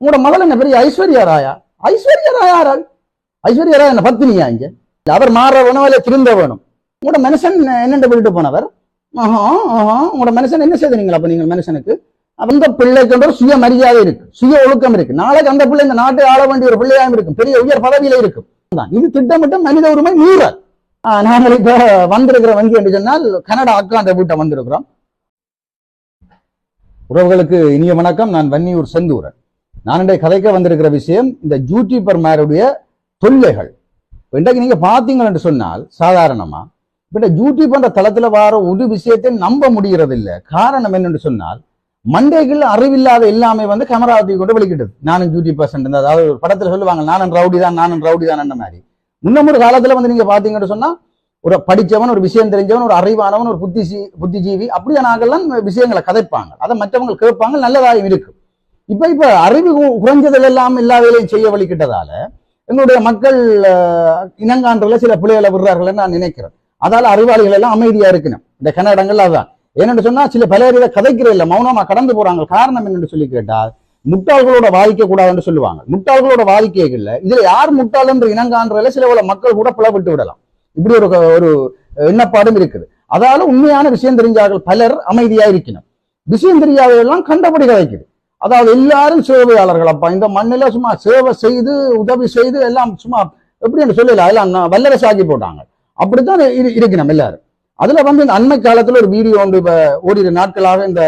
உங்களோட மகள் என்ன பெரிய ஐஸ்வர்யா ராயா? ஐஸ்வர்யா ராயா யாரால்? ஐஸ்வர்யா ராயா என்ன பத்தினியா? இங்க அவர் மாற வேணும், இல்ல திருந்த வேணும். உங்களோட மனுஷன் என்னென்று விட்டுட்டு போனவர்? உங்களோட மனுஷன் என்ன செய்தீங்களா? அப்ப நீங்கள் மனுஷனுக்கு அந்த பிள்ளைக்கு ஒரு சுய மரியாதை இருக்கு, சுய ஒழுக்கம் இருக்கு. நாளைக்கு அந்த பிள்ளை இந்த நாட்டை ஆள வேண்டிய ஒரு பிள்ளையாகவும் இருக்கும், பெரிய உயர் பதவியில இருக்கும். இது திட்டமிட்ட மனித உரிமை மீறல். நாங்கள் இப்ப வந்திருக்கிற வங்கி என்று சொன்னால் கனடா அக்காண்ட வீட்டை வந்திருக்கிறோம். உறவுகளுக்கு இனிய வணக்கம். நான் வன்னியூர் செந்தூரன். நான் இன்றைய கதைக்க வந்திருக்கிற விஷயம் இந்த யூடியூபர் மேருடைய தொல்லைகள். இன்றைக்கு நீங்க பாத்தீங்கன்னு சொன்னால் சாதாரணமா இப்ப யூடியூப் என்ற தளத்துல வர ஒரு விஷயத்தை நம்ப முடிகிறது இல்லை. காரணம் என்னன்னு சொன்னால் மண்டைகள் அறிவில்லாத எல்லாமே வந்து கேமராவை கொண்டு வெளிக்கிட்டது. நானும் யூடியூப் பர்சன்ட், அதாவது ஒரு படத்துல சொல்லுவாங்க நானும் ரவுடி தான் அந்த மாதிரி. முன்னும் ஒரு காலத்துல வந்து நீங்க பாத்தீங்கன்னு சொன்னா ஒரு படிச்சவன், ஒரு விஷயம் தெரிஞ்சவன், ஒரு அறிவானவன், ஒரு புத்திஜீவி அப்படியே நாங்கள்லாம் விஷயங்களை கதைப்பாங்க, அதை மற்றவங்க கேட்பாங்க, நல்லதாயும் இருக்கு. இப்ப அறிவு குறைஞ்சதுல எல்லாம் எல்லா வேலையும் செய்ய வலிக்கிட்டதால எங்களுடைய மக்கள் இனங்கான்றதுல சில பிள்ளைகளை விடுறார்கள் நான் நினைக்கிறேன். அதால அறிவாளிகள் எல்லாம் அமைதியா இருக்கணும் இந்த கன்னடங்கள். அதான் என்னென்னு சொன்னா சில பலர் இதை கதைக்கிற இல்ல, மௌனமா கடந்து போறாங்க. காரணம் என்னன்னு சொல்லி கேட்டால் முட்டாள்களோட வாதிக்க கூடாதுன்னு சொல்லுவாங்க. முட்டாள்களோட வாதிக்கைகள்ல இதுல யார் முட்டாள் என்று இனங்கான்றதுல சில மக்கள் கூட பிளவிட்டு விடலாம். இப்படி ஒரு எண்ணப்பாடும் இருக்குது. அதால உண்மையான விஷயம் தெரிஞ்சார்கள் பலர் அமைதியா இருக்கணும். விஷயம் தெரியாதவெல்லாம் கண்டபடி கதைக்குது. அதாவது எல்லாரும் சேவையாளர்கள். அப்பா இந்த மண்ணில சும்மா சேவை செய்து உதவி செய்து எல்லாம் சும்மா எப்படி என்று சொல்லல, எல்லாம் வல்லரசாக்கி போட்டாங்க. அப்படித்தான் இருக்கணும் எல்லாரும். அதுல வந்து இந்த அண்மை காலத்துல ஒரு வீடியோ ஒன்று இப்ப ஓரிரு நாட்களாக இந்த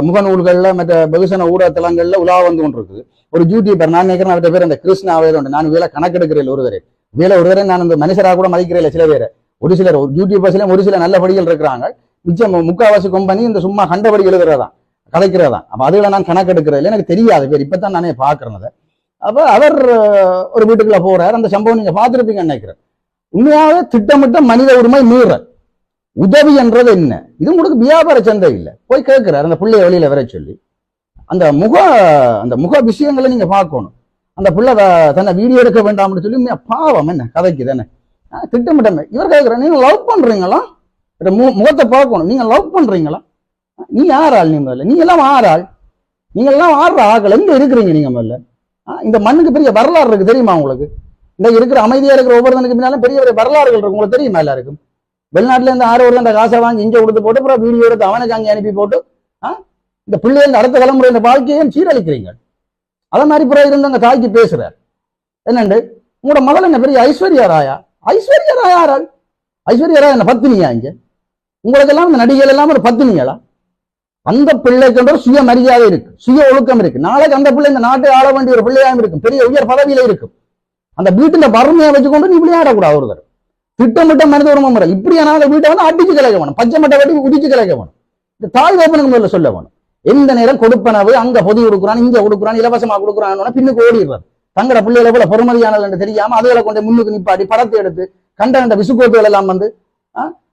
முகநூல்கள்ல மற்ற வெகுசன ஊடகத்தலங்கள்ல உலா வந்து கொண்டு இருக்குது. ஒரு யூடியூபர், நான் நினைக்கிறேன் அவர்கிட்ட பேர் அந்த கிருஷ்ணாவே உண்டு. நான் வேலை கணக்கெடுக்கிறேன் ஒருவரை நான் இந்த மனுஷராக கூட மதிக்கிறேன். சில பேர் ஒரு சிலர் யூடியூபர்ஸ்ல ஒரு சில நல்ல படிகள் இருக்கிறாங்க. மிச்சம் முக்காவாசி கம்பெனி இந்த சும்மா கண்டபடி எழுதுறதான் கதைக்கிறதான். அப்ப அதுல நான் கணக்கெடுக்கிறதில்ல, எனக்கு தெரியாது பேர், இப்பதான் நானே பாக்குறேன். அப்ப அவர் ஒரு வீட்டுக்குள்ள போறார். அந்த சம்பவம் நீங்க பார்த்திருப்பீங்கன்னு நினைக்கிறேன். உண்மையாவே திட்டமிட்ட மனித உரிமை மீறல். உதவி என்றது என்ன? இது உங்களுக்கு வியாபார சந்தை இல்லை. போய் கேட்கிறார் அந்த பிள்ளைய வெளியில வர சொல்லி. அந்த முக விஷயங்களை நீங்க பார்க்கணும். அந்த பிள்ளை தன்னை வீடியோ எடுக்க வேண்டாம்னு சொல்லி பாவம் என்ன கதைக்குது என்ன திட்டமிட்டமே. இவர் கேட்கிற நீங்க லவ் பண்றீங்களா? முகத்தை பார்க்கணும். நீங்க லவ் பண்றீங்களா? நீ யார் ஆள்? நீங்க எல்லாம் ஆறு ஆள், நீங்க எல்லாம் ஆடுற ஆக்கள் எங்க இருக்கிறீங்க? நீங்க முதல்ல இந்த மண்ணுக்கு பெரிய வரலாறு இருக்கு தெரியுமா உங்களுக்கு? இந்த இருக்கிற அமைதியா இருக்கிற ஒவ்வொருத்தனுக்கு பின்னாலும் பெரிய பெரிய வரலாறுகள் இருக்கு. உங்களுக்கு தெரியுமா? எல்லாருக்கும் வெளிநாட்டுல இருந்து 6 வருடம் அந்த காசை வாங்கி இங்க கொடுத்து போட்டு அப்புறம் வீடியோ எடுத்து அவனுக்கு அங்கே அனுப்பி போட்டு இந்த பிள்ளைகள் அடுத்த தலைமுறை இந்த வாழ்க்கையும் சீரழிக்கிறீங்க. அதே மாதிரி பிறகு இருந்து அங்க தாய்க்கு பேசுறாரு. என்னண்டு உங்களோட மகள் என்ன பெரிய ஐஸ்வர்யா ராயா? ஐஸ்வர்யா ராயா யாரால்? ஐஸ்வர்யா ராயா என்ன பத்தினியா? இங்க உங்களுக்கு எல்லாம் இந்த நடிகைகள் எல்லாம் ஒரு பத்தினிகளா? அந்த பிள்ளைக்கு ஒரு சுய மரியாதை இருக்கு, சுய ஒழுக்கம் இருக்கு. நாளைக்கு அந்த பிள்ளை இந்த நாட்டை ஆள வேண்டிய ஒரு பிள்ளையாகவும் இருக்கும், பெரிய உயர் பதவியில இருக்கும். அந்த வீட்டுல வறுமையை வச்சுக்கொண்டு நீ விளையாடக்கூடாது. ஒருவர் திட்டமிட்ட மனித உரிமை முறை இப்படியான வீட்டை வந்து அடிச்சு கிளைக்க வேணும், பச்சை மட்டை வெட்டி உதிச்சு கிளைக்க வேணும். இந்த தாய் தகப்பனுக்கு முதல்ல சொல்ல வேணும். எந்த நேரம் கொடுப்பனவு அங்க பொதி கொடுக்குறான், இங்க கொடுக்குறான், இலவசமா கொடுக்குறான்னு பின்னுக்கு ஓடிடுறது. தங்கட பிள்ளைகளை போல பொறுமதியானது என்று தெரியாம அதுகளை கொண்டு முன்னுக்கு நிப்பாட்டி படத்தை எடுத்து கண்ட விசுக்கோட்டுகள் எல்லாம் வந்து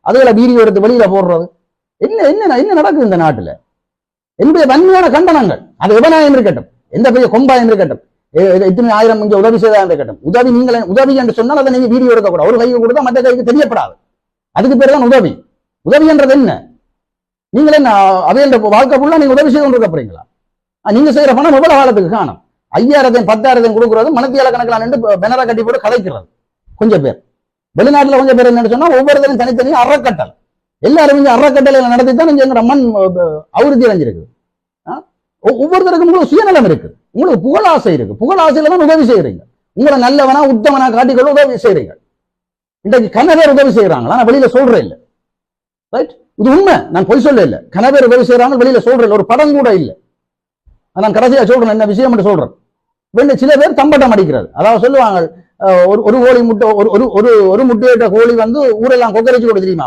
அதுகளை வீடியோ எடுத்து வெளியில போடுறது. என்ன நடக்குது இந்த நாட்டுல? என்னுடைய வன்மையான கண்டனங்கள். அது எவனாயம் இருக்கட்டும், எந்த பெரிய கொம்பாயம் இருக்கட்டும், இத்தனை ஆயிரம் இங்க உதவி செய்தா இருக்கட்டும். உதவி என்று சொன்னால் அதை நீங்க வீடியோ எடுக்கக்கூடாது. ஒரு கைக்கு கொடுத்தா மற்ற கைக்கு தெரியப்படாது. அதுக்கு பேர் தான் உதவி. உதவி என்றது என்ன? நீங்களே அவையோட வாழ்க்கை ஃபுல்லா நீங்க உதவி செய்து கொண்டிருக்க போறீங்களா? நீங்க செய்யற பணம் எவ்வளவு காலத்துக்கு காணும்? 5000 10,000 கொடுக்குறது மனத்தியால கணக்கில் நின்று பெனரா கட்டி போட்டு கதைக்கிறது கொஞ்சம் பேர். வெளிநாட்டுல கொஞ்சம் பேர் என்ன சொன்னா ஒவ்வொருத்தரும் தனித்தனியாக அறக்கட்டல், எல்லாரும் இங்க அறக்கட்டளையில நடத்தி தான் எங்க மண் அபிவிருத்தி அடைஞ்சிருக்கு. ஒவ்வொருத்தருக்கும் உங்களுக்கு சுயநலம் இருக்கு, உங்களுக்கு புகழாசை இருக்கு. புகழாசையில தான் உதவி செய்யறீங்க. உங்களை நல்லவனா உத்தமனா காட்டிக்கொள்ள உதவி செய்யறீங்க. இன்றைக்கு கனவேர் உதவி செய்யறாங்களா? நான் வெளியில சொல்றேன் இல்லை, ரைட்? இது உண்மை, நான் பொய் சொல்ல இல்லை. கனவேர் உதவி செய்யறாங்க, வெளியில சொல்றேன். ஒரு படம் கூட இல்லை. நான் கடைசியா சொல்றேன் என்ன விஷயம் என்று சொல்றேன். சில பேர் தம்பட்டம் அடிக்கிறது. அதாவது சொல்லுவாங்க ஒரு கோழி முட்டை ஒரு முட்டையிட்ட கோழி வந்து ஊரெல்லாம் கொக்கரிச்சு கூட தெரியுமா?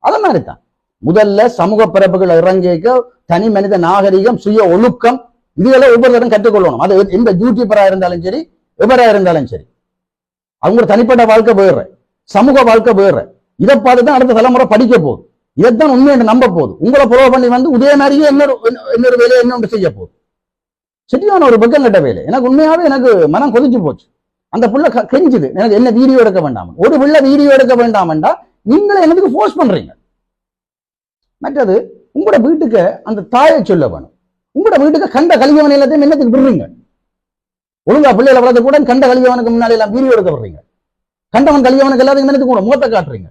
அத மாதிரிதான் முதல்ல சமூக பிறப்புகள் இறங்கிக்க தனி மனித நாகரிகம், சுய ஒழுக்கம், இதுகளை ஒவ்வொருத்தரும் கற்றுக்கொள்ளணும். அது எந்த யூடியூபரா இருந்தாலும் சரி, எவரா இருந்தாலும் சரி, அவங்க தனிப்பட்ட வாழ்க்கை வேற, சமூக வாழ்க்கை வேற. இதை பார்த்துதான் அடுத்த தலைமுறை படிக்க போகுது. இதைத்தான் உண்மை என்று நம்ப போகுது. உங்களை புலவ பண்ணி வந்து உதய மாதிரியே இன்னொரு வேலையை இன்னொன்று செய்ய போகுது. சரியான ஒரு பக்கம் கட்ட வேலை. எனக்கு உண்மையாவே எனக்கு மனம் கொதிச்சு போச்சு. அந்த புள்ள கெஞ்சுது, எனக்கு என்ன வீடியோ எடுக்க வேண்டாம். ஒரு பிள்ளை வீடியோ எடுக்க வேண்டாம்டா நீங்களே எனக்கு போர்ஸ் பண்றீங்க. மற்றது உங்களோட வீட்டுக்கு அந்த தாயை சொல்ல வேணும். உங்களோட வீட்டுக்கு கண்ட கலியவன் எல்லாத்தையும் என்னத்துக்கு விடுறீங்க? ஒழுங்கா பிள்ளைகளை வளர்த்து கூட கண்ட கல்வியவனுக்கு முன்னாடி எல்லாம் வீடியோ எடுக்கப்படுறீங்க. கண்டவன் கல்வியவனுக்கு எல்லாத்துக்கும் நினைத்து கூட முகத்தை காட்டுறீங்க.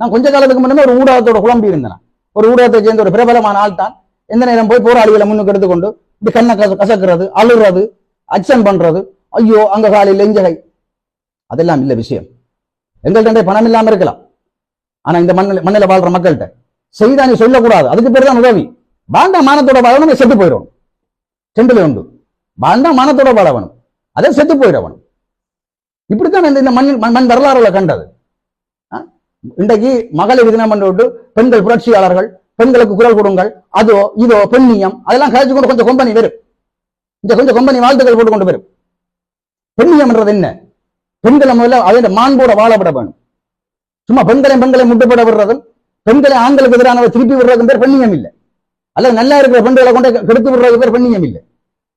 நான் கொஞ்ச காலத்துக்கு முன்னே ஒரு ஊடகத்தோட குழம்பி இருந்தேன். ஒரு ஊடகத்தை சேர்ந்த ஒரு பிரபலமான ஆள் தான் எந்த நேரம் போய் போராளிகளை முன்னுக்கு எடுத்துக்கொண்டு இப்படி கண்ணை கசக்கிறது, அழுறது, அச்சன் பண்றது, ஐயோ அங்க காலையில் எஞ்சகை, அதெல்லாம் இல்ல விஷயம். எங்கள்கிட்ட பணம் இல்லாம இருக்கலாம், ஆனா இந்த மண்ணில வாழ்ற மக்கள்கிட்ட செய்தா நீ சொல்லக்கூடாது. அதுக்கு பேர் தான் உதவி. வாழ்ந்தா மானத்தோட வாழணும், செத்து போயிடணும். செண்டுல உண்டு, வாழ்ந்தா மானத்தோட வாழவனும், அதை செத்து போயிடவனும். இப்படித்தான் இந்த மண் வரலாறுல கண்டது. இன்றைக்கு மகளிர் தினம் விட்டு பெண்கள் புரட்சியாளர்கள், பெண்களுக்கு குரல் கொடுங்கள், அதோ இதோ பெண்ணியம், அதெல்லாம் கழிச்சு கொண்டு கொஞ்சம் கொம்பனி வரும். கொஞ்சம் கொம்பனி வாழ்த்துக்கள் போட்டு கொண்டு வரும். பெண்ணியம் என்றது என்ன? பெண்களை முதல்ல அதே மாண்போட வாழப்பட வேணும். சும்மா பெண்களை முட்டுப்பட விடுறதும், பெண்களை ஆண்களுக்கு எதிரான திருப்பி விடுறதும் பேர் பெண்ணியம் இல்லை. அல்லது நல்லா இருக்கிற பெண்களை கொண்டு கெடுத்து விடுறது பேர் பெண்ணியம் இல்லை.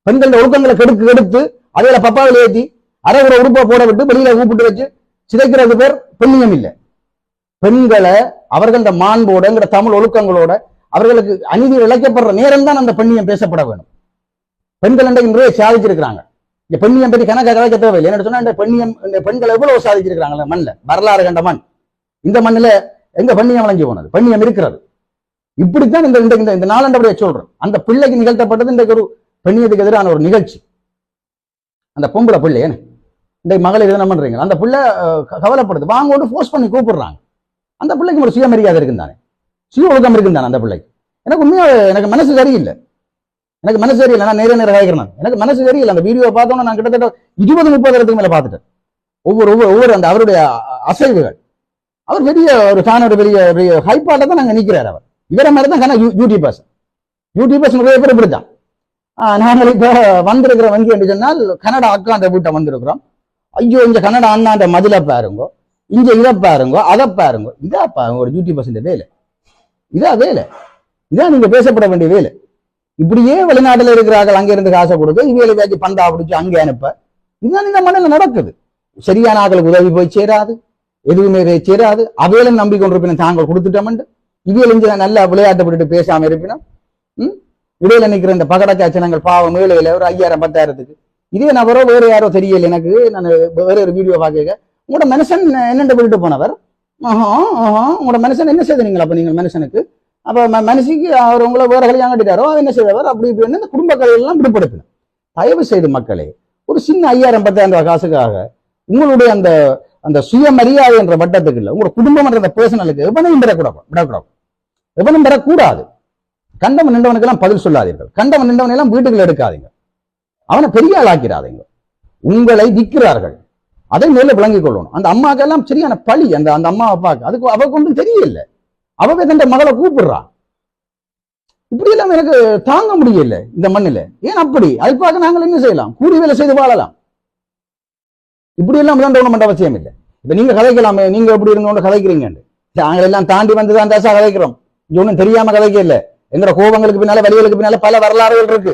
பெண்களோட ஒழுக்கங்களை கெடுத்து அதையில பப்பாவில் ஏற்றி அரைகுற உறுப்பை போட விட்டு வெளியில கூப்பிட்டு வச்சு சிதைக்கிறது பேர் பெண்ணியம் இல்லை. பெண்களை அவர்கள மாண்போட தமிழ் ஒழுக்கங்களோட அவர்களுக்கு அநீதி இழைக்கப்படுற நேரம் தான் அந்த பெண்ணியம் பேசப்பட வேணும். பெண்கள் இன்றைக்கு நிறைய சாதிச்சிருக்கிறாங்க. இந்த பெண்ணியம் பற்றி கணக்க கலைக்க தேவையில்லை. என்ன சொன்னா இந்த பெண்ணியம், இந்த பெண்கள் எவ்வளவு சாதிச்சிருக்கிறாங்க மண்ணில், வரலாறு கண்ட மண். இந்த மண்ணில எங்க பெண்ணியம் வளைஞ்சு போனது? பெண்ணியம் இருக்கிறது. இப்படித்தான் இந்த நாளண்டபடியா சொல்றேன். அந்த பிள்ளைக்கு நிகழ்த்தப்பட்டது இன்றைக்கு ஒரு பெண்ணியத்துக்கு எதிரான ஒரு நிகழ்ச்சி. அந்த பொம்பளை பிள்ளை இந்த மகளிர் என்ன பண்றீங்க, அந்த பிள்ளை கவலைப்படுது, வாங்கோடு போர்ஸ் பண்ணி கூப்பிடுறாங்க. அந்த பிள்ளைக்கு ஒரு சுயமரியாதை இருக்குந்தானே, சுய ஒழுக்கம் இருக்குந்தானே அந்த பிள்ளைக்கு. எனக்கு உண்மையா எனக்கு மனசு சரியில்லை. நான் நேர கேட்கிறேன். எனக்கு மனசு சரியில்லை. அந்த வீடியோ பார்த்தோன்னா நான் கிட்டத்தட்ட 20-30 இடத்துக்கு மேல பார்த்துட்டேன். ஒவ்வொரு அந்த அவருடைய அசைவுகள், அவர் பெரிய ஒரு பெரிய ஹைப்பாட்ட தான் நாங்க நிக்கிறார். அவர் இவர மாதிரி தான் யூடியூபர்ஸ் நிறைய பேர் இப்படித்தான். நாங்கள் இப்ப வந்திருக்கிற வங்கி என்று சொன்னால் கனடா அக்காண்ட வீட்டை வந்திருக்கிறோம். ஐயோ இந்த கனடா அண்ணாண்ட மதில பாருங்க, இங்க இதை பாருங்க, அதை பாருங்க. இதா பாருங்க ஒரு யூடியூபர்ஸ் வேலை. இதான் நீங்க பேசப்பட வேண்டிய வேலை. இப்படியே வெளிநாட்டுல இருக்கிறார்கள், அங்க இருந்து காசை கொடுக்க, இவையில வச்சு பந்தா பிடிச்சு அங்கே அனுப்ப. இதுதான் இந்த மண்ணில் நடக்குது. சரியான ஆக்களுக்கு உதவி போய் சேராது, எதுவுமே சேராது. அவையிலும் நம்பிக்கொண்டிருப்பினும் தாங்கள் கொடுத்துட்டோம். இவையில நல்லா விளையாட்டு போட்டு பேசாம இருப்பினும் இடையில நிற்கிற இந்த பகடக்காட்சணங்கள் பாவம் மேலையில ஒரு 5000-10,000க்கு இதே நபரோ வேற யாரோ தெரியல. எனக்கு நான் வேற ஒரு வீடியோ பார்க்க, உங்களோட மனுஷன் என்னென்ன விட்டுட்டு போனவர், உங்களோட மனுஷன் என்ன செய்தீங்களா? அப்ப நீங்கள் மனுஷனுக்கு அப்ப மனுஷிக்கு அவர் உங்களை வேற கல்யாணம் கட்டிட்டாரோ, என்ன செய்தவர் அப்படி இப்படின்னு இந்த குடும்ப கதையெல்லாம் விடுபடுத்தணும். தயவு செய்து மக்களே, ஒரு சின்ன 5000-10,000 காசுக்காக உங்களுடைய அந்த அந்த சுயமரியாதை என்ற வட்டத்துக்கு இல்லை, உங்களோட குடும்பம் என்ற பர்சனலுக்கு எவனையும் எவனும் பெறக்கூடாது. கண்டவன் நின்றவனுக்கெல்லாம் பதில் சொல்லாதீர்கள். கண்டவன் நின்றவனை எல்லாம் வீட்டுக்குள்ள எடுக்காதீங்க. அவனை பெரிய ஆளாக்கிறாதீங்க. உங்களை விற்கிறார்கள், அதை மேல விளங்கிக் கொள்ளணும். அந்த அம்மாக்கெல்லாம் சரியான பழி. அந்த அம்மா அப்பாவுக்கு அதுக்கு அவருக்கு ஒன்றும் தெரியல. அவவே தன் மகளை கூப்பிடுறா. இப்படி எல்லாம் எனக்கு தாங்க முடியல இந்த மண்ணில. ஏன் அப்படி? அதுக்காக நாங்கள் என்ன செய்யலாம்? கூலி வேலை செய்து வாழலாம். இப்படி எல்லாம் விளண்ட அவசியம் இல்லை. இப்ப நீங்க கதைக்கலாமே, நீங்க எப்படி இருந்தோன்னு கதைக்கிறீங்க. நாங்கள் எல்லாம் தாண்டி வந்துதான் தேசா கதைக்கிறோம். இங்க ஒன்றும் தெரியாம கதைக்க இல்லை. எங்கிற கோபங்களுக்கு பின்னால வழிகளுக்கு பின்னால பல வரலாறுகள் இருக்கு.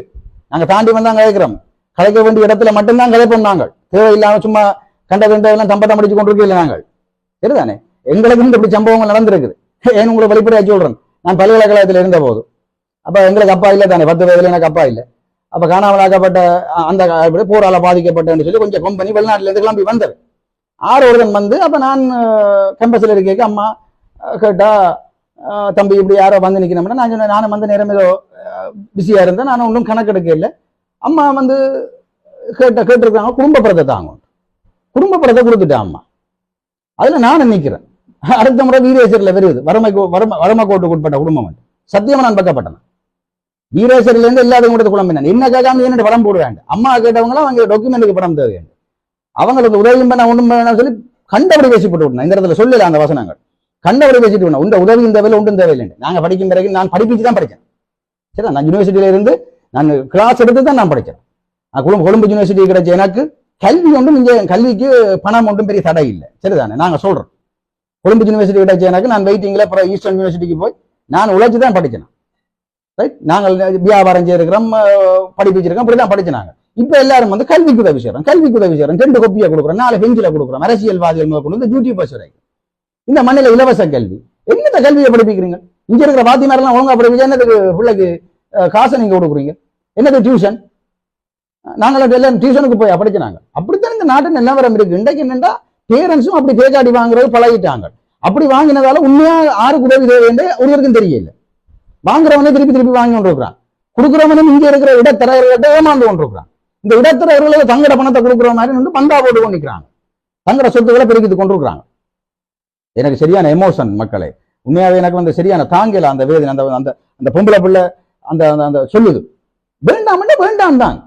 நாங்க தாண்டி வந்தான் கதைக்கிறோம். கதைக்க வேண்டிய இடத்துல மட்டும்தான் கதைப்போம். நாங்கள் தேவையில்லாம சும்மா கண்ட எல்லாம் தம்பட்டம் அடிச்சு கொண்டிருக்கல. நாங்கள் சரிதானே, எங்களுக்கு இப்படி சம்பவங்கள் நடந்திருக்குது. ஏன் உங்களை வெளிப்படையா சொல்றேன். நான் பல்கலைக்கழகத்தில் இருந்த போது அப்ப எங்களுக்கு அப்பா இல்லை தானே, 10 வயதுல எனக்கு அப்பா இல்லை. அப்ப காணாமலாக்கப்பட்ட அந்த போரால பாதிக்கப்பட்டேன்னு சொல்லி கொஞ்சம் கம்பெனி வெளிநாட்டுல இருந்து கிளம்பி வந்தது. 6 வருடம் வந்து அப்ப நான் கேம்பஸ்ல இருக்க அம்மா கேட்டா, தம்பி இப்படி யாரோ வந்து நிக்கணும்னா நான் சொன்னேன், நானும் வந்து நேரம் ஏதோ பிஸியா இருந்தேன், நானும் ஒன்றும் கணக்கெடுக்க இல்லை. அம்மா வந்து கேட்டிருக்காங்க குடும்ப படத்தை தாங்க, குடும்ப படத்தை கொடுத்துட்டேன் அம்மா. அதுல நான் நினைக்கிறேன். அடுத்த முறை வீரேசர்ல வருது, வறுமை கோட்டுக்கு உட்பட்ட குடும்பம். சத்தியமா நான் பக்கப்பட்டேன். வீரேசர்ல இருந்து எல்லாத்தையும் கொடுத்து குழம்பினேன். என்ன கேட்காம என்ன படம் போடுவேன். அம்மா கேட்டவங்களாம் அவங்க டாக்குமெண்ட்டுக்கு படம் தேவை, அவங்களுக்கு உதவி பண்ண ஒன்றும் சொல்லி கண்டபடி பேசி போட்டு விட்டேன். இந்த இடத்துல சொல்லல அந்த வசனங்கள். கண்டபடி பேசிட்டு விடணும். உண்ட உதவி இந்த வேலை ஒன்றும் தேவையில்லை. நாங்க படிக்கும் பிறகு நான் படிப்பிச்சு தான் படித்தேன். சரி, நான் யூனிவர்சிட்டியில இருந்து நான் கிளாஸ் எடுத்து தான் நான் படித்தேன். கொழும்பு யூனிவர்சிட்டி கிடைச்ச எனக்கு கல்வி ஒன்றும் இங்கே கல்விக்கு பணம் ஒன்றும் பெரிய தடை இல்லை. சரிதானே, நாங்க சொல்றோம். கொழும்பு யூனிவர்சிட்டி கிடைச்ச எனக்கு நான் வெயிட்டிங்ல அப்புறம் ஈஸ்டர்ன் யூனிவர்சிட்டிக்கு போய் நான் உழைச்சி தான் படிச்சேன். ரைட், நாங்கள் வியாபாரம் செய்யிருக்கிறோம், படிப்பிச்சிருக்கோம், அப்படிதான் படிச்சுனாங்க. இப்ப எல்லாரும் வந்து கல்விக்கு உதவி செய்யறோம், 2 கொப்பியா கொடுக்குறோம், 4 பெஞ்சில கொடுக்குறோம், அரசியல்வாதிகள் முதல் கொண்டு வந்து யூடியூபர்ஸ் வரைக்கும். இந்த மண்ணில இலவச கல்வி, என்னத்த கல்வியை படிப்பிக்கிறீங்க? இங்க இருக்கிற வாத்திமாரெல்லாம் ஒழுங்கா படிப்பிச்சா என்னதுக்கு பிள்ளைக்கு காசை நீங்க கொடுக்குறீங்க? என்னது டியூஷன்? நாங்கள் எல்லாம் டியூஷனுக்கு போய் படிக்கிறாங்க. அப்படித்தான் இந்த நாட்டு நிலவரம் இருக்கு. இன்றைக்கு என்னண்டா பேரண்ட்ஸும் அப்படி பேக்காடி வாங்குறது பழகிட்டாங்க. அப்படி வாங்கினதால உண்மையா யாருக்கு உதவி தேவை என்று ஒருவருக்கும் தெரியல. வாங்குறவனே திருப்பி திருப்பி வாங்கி கொண்டிருக்கிறான். கொடுக்குறவனும் இங்க இருக்கிற இடத்தரகர்கள்ட்ட ஏமாந்து கொண்டிருக்கிறான். இந்த இடத்தரகர்களுக்கு தங்கட பணத்தை கொடுக்குற மாதிரி வந்து பந்தா போட்டு கொண்டிருக்கிறாங்க. தங்கட சொத்துக்களை பெருக்கிட்டு கொண்டிருக்கிறாங்க. எனக்கு சரியான எமோஷன் மக்களே. உண்மையாவே எனக்கு வந்து சரியான தாங்கல அந்த வேதனை. அந்த அந்த அந்த பொம்பளை பிள்ளை அந்த அந்த சொல்லுது வேண்டாம் வேண்டாம் தான்,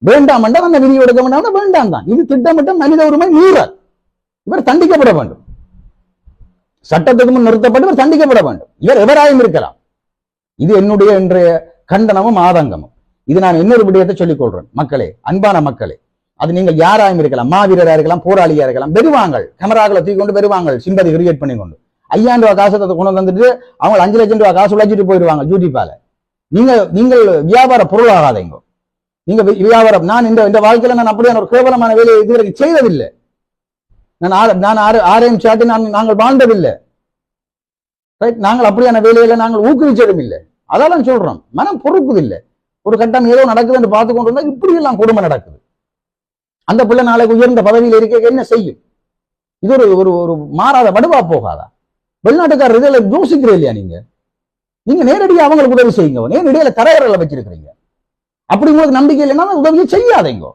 வேண்டாம் அந்த விதி எடுக்க வேண்டாம் வேண்டாம் தான். இது திட்டமிட்ட மனித உரிமை மீறல். இவர் தண்டிக்கப்பட வேண்டும். சட்டத்துக்கு முன் நிறுத்தப்பட்டு இவர் தண்டிக்கப்பட வேண்டும். இவர் எவராயும் இருக்கலாம். இது என்னுடைய இன்றைய கண்டனமும் ஆதங்கமும். இது நான் இன்னொரு விடயத்தை சொல்லிக் கொள்றேன் மக்களே, அன்பான மக்களே. அது நீங்கள் யாராயும் இருக்கலாம், மாவீரரா இருக்கலாம், போராளியா இருக்கலாம். பெறுவாங்கள் கேமராக்களை தூக்கி கொண்டு பெறுவாங்கள், சிம்பதி கிரியேட் பண்ணி கொண்டு 5000 ரூபாய் காசத்தை கொண்டு வந்துட்டு அவங்க 5 லட்சம் ரூபாய் காசு உழைச்சிட்டு போயிடுவாங்க யூடியூப்பால. நீங்கள் வியாபார பொருளாகாதீங்க. நீங்க வியாபாரம், நான் இந்த வாழ்க்கையில நான் அப்படியான ஒரு கேவலமான வேலையை இதுவரைக்கும் செய்ததில்லை. நான் ஆரையும் சாட்டி நாங்கள் வாழ்ந்ததில்லை. நாங்கள் அப்படியான வேலையில நாங்கள் ஊக்குவிச்சதும் இல்லை. அதெல்லாம் சொல்றோம். மனம் பொறுப்புதில்லை. ஒரு கட்டம் ஏதோ நடக்குதுன்னு பார்த்து கொண்டு இருந்தா இப்படி எல்லாம் கொடுமை நடக்குது. அந்த பிள்ளை நாளைக்கு உயர்ந்த பதவியில் இருக்க என்ன செய்யும்? இது ஒரு ஒரு மாறாத வடுவா போகாதா? வெளிநாட்டுக்காரர் இதில் யோசிக்கிறே இல்லையா? நீங்க நேரடியாக அவங்களுக்கு உதவி செய்யுங்க. நேரடியாக தரையறல வச்சிருக்கிறீங்க. அப்படி உங்களுக்கு நம்பிக்கை இல்லைன்னா உதவியை செய்யாதீங்க.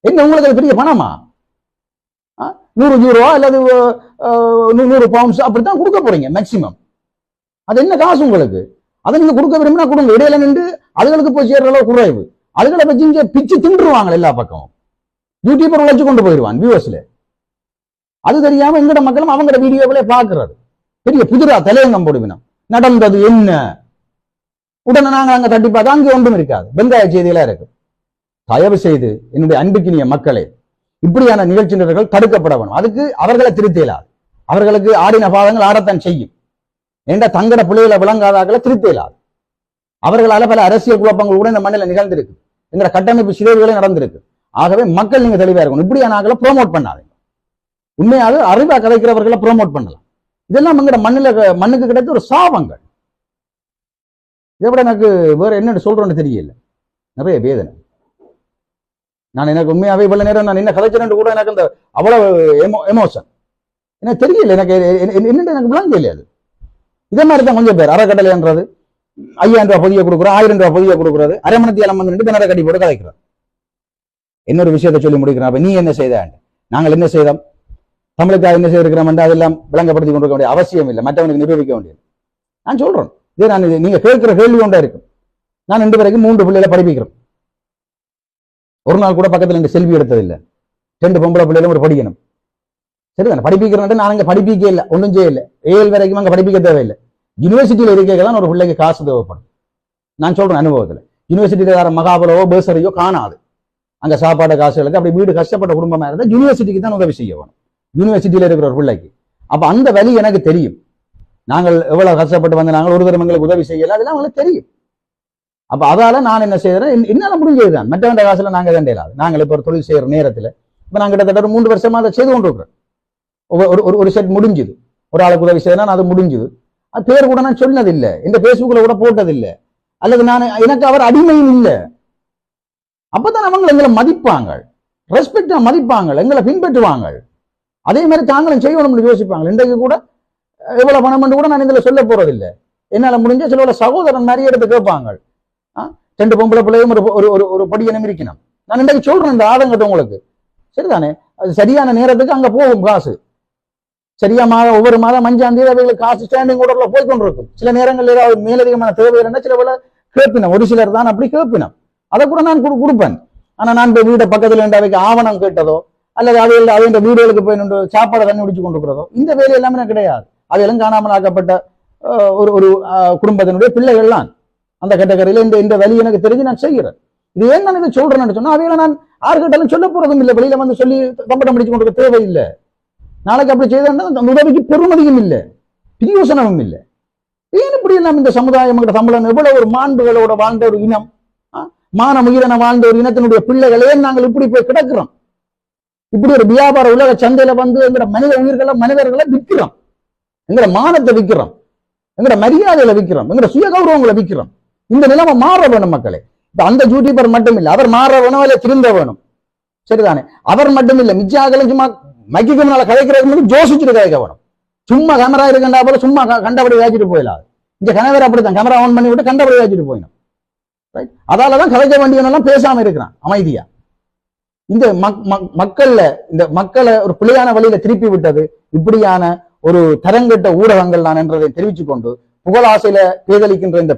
என்ன உங்களுக்கு பெரிய பணமா? 100 யூரோ அல்லது 100 பவுண்ட்ஸ் அப்படித்தான் கொடுக்க போறீங்க மேக்சிமம். அது என்ன காசு உங்களுக்கு? அதை நீங்க கொடுக்க விரும்பினா கொடுங்க. இடையில நின்று அதுகளுக்கு போய் சேர்ற அளவு குறைவு. அதுகளை வச்சு இங்க பிச்சு தின்றுவாங்க எல்லா பக்கமும். யூடியூபர் உழைச்சு கொண்டு போயிடுவான் வியூவர்ஸ்ல. அது தெரியாம எங்கட மக்களும் அவங்களோட வீடியோக்களே பாக்குறது. பெரிய புதிரா தலையங்கம் போடுவினோம். நடந்தது என்ன? உடனே நாங்க அங்க தட்டி பார்த்தா அங்கே ஒன்றும் இருக்காது. வெங்காய செய்தியெல்லாம் இருக்கு. தயவு செய்து என்னுடைய அன்புக்கினிய மக்களே, இப்படியான நிகழ்ச்சியினர்கள் தடுக்கப்பட வேணும். அதுக்கு அவர்களை திருத்தலாது. அவர்களுக்கு ஆடின பாதங்கள் ஆடத்தான் செய்யும். என்ற தங்கட பிள்ளைகளை விளங்காதாக்களை திருத்தலாது. அவர்களால பல அரசியல் குழப்பங்கள் கூட இந்த மண்ணில் நிகழ்ந்திருக்கு. எங்கிற கட்டமைப்பு சிதைவுகளே நடந்திருக்கு. ஆகவே மக்கள் நீங்க தெளிவா இருக்கணும். இப்படியான ஆக்களை ப்ரோமோட் பண்ணாதீங்க. உண்மையாக அறிவா கதைக்கிறவர்களை ப்ரோமோட் பண்ணலாம். இதெல்லாம் எங்கட மண்ணுக்கு கிடைத்த ஒரு சாபங்கள். இதை விட எனக்கு வேற என்ன சொல்றேன்னு தெரியல. நிறைய வேதனை. நான் எனக்கு உண்மையாவே இவ்வளவு நேரம் நான் என்ன கதைச்சேன்னு கூட எனக்கு அந்த அவ்வளவு எமோஷன் எனக்கு தெரியல. எனக்கு என்னென்று எனக்கு விளங்கல. அது இதே மாதிரி தான் கொஞ்சம் பேர் அறக்கட்டளைன்றது 5000 ரூபாய் பொதிய கொடுக்குறோம், 1000 ரூபாய் பொதிய கொடுக்குறது, அரை மணி தேலம் வந்து தினரை கட்டி போட்டு கதைக்கிறோம். இன்னொரு விஷயத்தை சொல்லி முடிக்கிறேன். அப்ப நீ என்ன செய்தாண்டு, நாங்கள் என்ன செய்தோம், தமிழுக்காக என்ன செய்திருக்கிறோம் என்று அதெல்லாம் விளங்கப்படுத்தி கொண்டிருக்க வேண்டிய அவசியம் இல்லை. மற்றவனுக்கு நிரூபிக்க வேண்டியது. நான் சொல்றேன். இதே நான் நீங்க கேட்கிற கேள்வி கொண்டா இருக்கும். நான் 2 வரைக்கும் 3 பிள்ளைகளை படிப்பிக்கிறோம். ஒரு நாள் கூட பக்கத்தில் 2 செல்வி எடுத்ததில்லை. 2 பொம்பளை பிள்ளைகளும் ஒரு படிக்கணும். சரிதானே? படிப்பிக்கிறேன். நான் அங்கே படிப்பிக்க இல்லை, ஒன்றும் செய்யலை. 7 வரைக்கும் அங்கே படிப்பிக்க தேவையில்லை. யூனிவர்சிட்டியில் இருக்கதான் ஒரு பிள்ளைக்கு காசு தேவைப்படும். நான் சொல்றேன் அனுபவத்தில். யூனிவர்சிட்டியில் வேற மகாபலவோ பேசரியோ காணாது. அங்க சாப்பாடு காசுகளுக்கு அப்படி வீடு கஷ்டப்பட்ட குடும்பமா இருந்தால் யூனிவர்சிட்டிக்கு தான் உதவி செய்ய வேணும். யூனிவர்சிட்டியில இருக்கிற ஒரு பிள்ளைக்கு. அப்ப அந்த வழி எனக்கு தெரியும். நாங்கள் எவ்வளவு கஷ்டப்பட்டு வந்து நாங்கள் ஒரு தரம் எங்களுக்கு உதவி செய்யல, அதெல்லாம் அவங்களுக்கு தெரியும். அப்ப அதால நான் என்ன செய்யறேன், என்னால முடிஞ்சதுதான். மற்றவண்ட காசுல நாங்க தான் இயலாது. நாங்கள் இப்ப ஒரு தொழில் செய்யற நேரத்துல இப்ப நாங்க கிட்டத்தட்ட ஒரு 3 வருஷமா அதை செய்து கொண்டிருக்கிறோம். ஒரு செட் முடிஞ்சுது. ஒரு ஆளுக்கு உதவி செய்யறேன், அது முடிஞ்சுது. அது பேர் கூட நான் சொன்னதில்லை, இந்த பேஸ்புக்ல கூட போட்டதில்லை, அல்லது நான் எனக்கு அவர் அடிமையும் இல்லை. அப்பதான் அவங்க எங்களை மதிப்பாங்க, ரெஸ்பெக்டா மதிப்பாங்க, எங்களை பின்பற்றுவாங்க. அதே மாதிரி தாங்களும் செய்யணும்னு யோசிப்பாங்க. இன்றைக்கு கூட எவ்வளவு பணம் கூட நான் இதுல சொல்ல போறதில்லை. என்னால முடிஞ்ச சில சகோதரன் நிறைய எடுத்து கேட்பாங்க. 2 பொம்பளை பிள்ளையும் ஒரு படியனும் இருக்கணும். நான் இன்றைக்கு சொல்றேன் இந்த ஆதங்கத்தை உங்களுக்கு. சரிதானே? அது சரியான நேரத்துக்கு அங்க போகும் காசு. சரியா ஒவ்வொரு மாதம் 5ஆம் தேதி அவைகளுக்கு காசு ஸ்டாண்டிங் ஆர்டர்ல போய் கொண்டிருக்கும். சில நேரங்கள் ஏதாவது மேலதிகமான தேவை இருந்தால் சில வேலை கேட்பினம். ஒரு சிலர் தான் அப்படி கேட்பினம். அதை கூட நான் கொடுப்பேன். ஆனா நான் இப்ப வீட்டை பக்கத்துல இருந்து அவைக்கு ஆவணம் கேட்டதோ அல்லது அவையோட வீடுகளுக்கு போய் நின்று சாப்பாடு தண்ணி குடிச்சு கொண்டிருக்கிறதோ இந்த வேலை எல்லாமே கிடையாது. அவையெல்லாம் காணாமல் ஆக்கப்பட்ட ஒரு குடும்பத்தினுடைய பிள்ளைகள்லாம் அந்த கேட்டகரியில இந்த வழி எனக்கு தெரிஞ்சு நான் செய்கிறேன். இது ஏன் நான் இதை சொல்றேன்னு சொன்னா அவையில நான் யாருக்கிட்டாலும் சொல்ல போறதும் இல்லை. வெளியில வந்து சொல்லி தம்பட்டம் பிடிச்சு கொண்டு தேவையில்லை. நாளைக்கு அப்படி செய்தா அந்த உதவிக்கு பெருமதியும் இல்லை, பிரியோசனமும் இல்லை. ஏன் இப்படி எல்லாம் இந்த சமுதாயம் தமிழன் எவ்வளவு ஒரு மாண்புகளோட வாழ்ந்த ஒரு இனம், மான உயிரென வாழ்ந்த ஒரு இனத்தினுடைய பிள்ளைகளே நாங்கள் இப்படி போய் கிடக்கிறோம். இப்படி ஒரு வியாபார உலக சந்தையில வந்து எங்கட மனித உயிர்களை மனிதர்களை விற்கிறோம், எங்கட மானத்தை விற்கிறோம், எங்கட மரியாதையில விற்கிறோம், எங்கட சுய கௌரவங்களை விற்கிறோம். இந்த நிலைமை மாற வேணும் மக்களே. அந்த யூடியூபர் மட்டும் இல்ல, அவர் மாற வேணும் இல்ல திருந்த வேணும், சரிதானே? அவர் மட்டும் இல்ல, மிச்சாக்களும் சும்மா மைக்கு முன்னால கதைக்கிறதுக்கு ஜோசிச்சுட்டு கதைக்க வேணும். சும்மா கேமரா இருக்கண்டா போல சும்மா கண்டபடி காய்ச்சிட்டு போயிடாது. இங்க கணவர் அப்படித்தான், கேமரா ஆன் பண்ணி விட்டு கண்டபடி காய்ச்சிட்டு போயிடும். அதாலதான் கதைக்க வேண்டியவனெல்லாம் பேசாம இருக்கிறான் அமைதியா. இந்த மக்களை ஒரு பிழையான வழியில திருப்பி விட்டது இப்படியான ஒரு தரங்கட்ட ஊடகங்கள் தான் என்றதை தெரிவித்துக் கொண்டு புகழாசையில பேதலிக்கின்ற இந்த